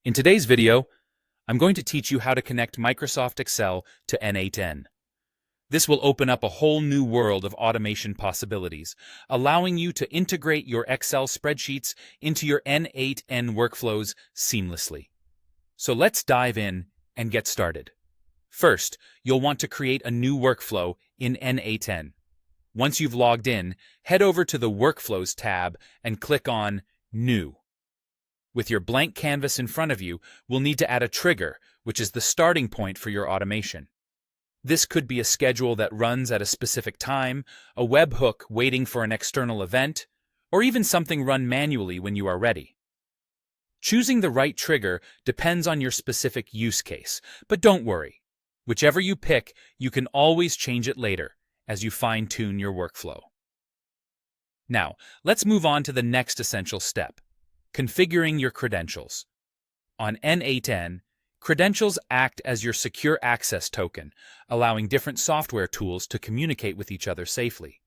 In today's video, I'm going to teach you how to connect Microsoft Excel to N8N. This will open up a whole new world of automation possibilities, allowing you to integrate your Excel spreadsheets into your N8N workflows seamlessly. So let's dive in and get started. First, you'll want to create a new workflow in N8N. Once you've logged in, head over to the Workflows tab and click on New. With your blank canvas in front of you, we'll need to add a trigger, which is the starting point for your automation. This could be a schedule that runs at a specific time, a webhook waiting for an external event, or even something run manually when you are ready. Choosing the right trigger depends on your specific use case, but don't worry. Whichever you pick, you can always change it later as you fine-tune your workflow. Now, let's move on to the next essential step: configuring your credentials. On N8N, credentials act as your secure access token, allowing different software tools to communicate with each other safely.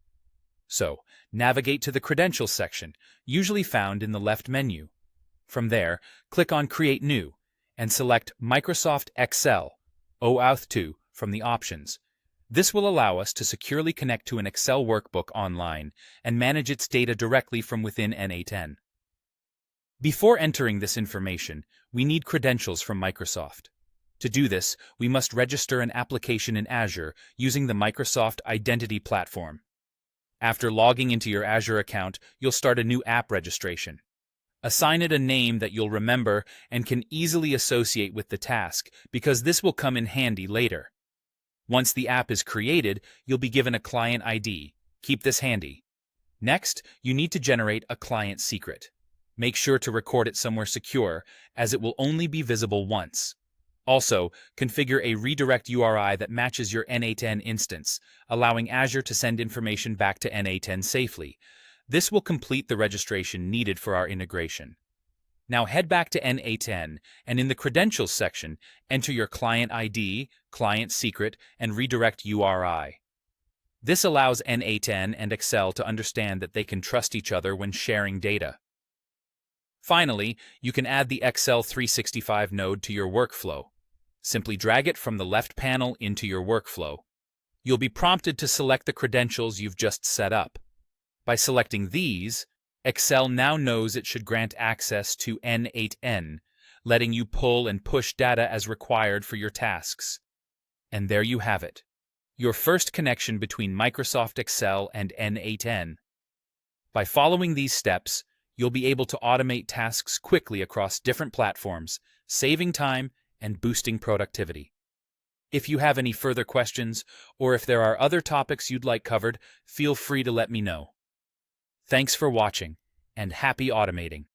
So, navigate to the Credentials section, usually found in the left menu. From there, click on Create New and select Microsoft Excel OAuth 2 from the options. This will allow us to securely connect to an Excel workbook online and manage its data directly from within N8N. Before entering this information, we need credentials from Microsoft. To do this, we must register an application in Azure using the Microsoft Identity Platform. After logging into your Azure account, you'll start a new app registration. Assign it a name that you'll remember and can easily associate with the task, because this will come in handy later. Once the app is created, you'll be given a client ID. Keep this handy. Next, you need to generate a client secret. Make sure to record it somewhere secure, as it will only be visible once. Also, configure a redirect URI that matches your N8N instance, allowing Azure to send information back to N8N safely. This will complete the registration needed for our integration. Now head back to N8N, and in the Credentials section, enter your client ID, client secret, and redirect URI. This allows N8N and Excel to understand that they can trust each other when sharing data. Finally, you can add the Excel 365 node to your workflow. Simply drag it from the left panel into your workflow. You'll be prompted to select the credentials you've just set up. By selecting these, Excel now knows it should grant access to N8N, letting you pull and push data as required for your tasks. And there you have it, your first connection between Microsoft Excel and N8N. By following these steps, you'll be able to automate tasks quickly across different platforms, saving time and boosting productivity. If you have any further questions, or if there are other topics you'd like covered, feel free to let me know. Thanks for watching, and happy automating.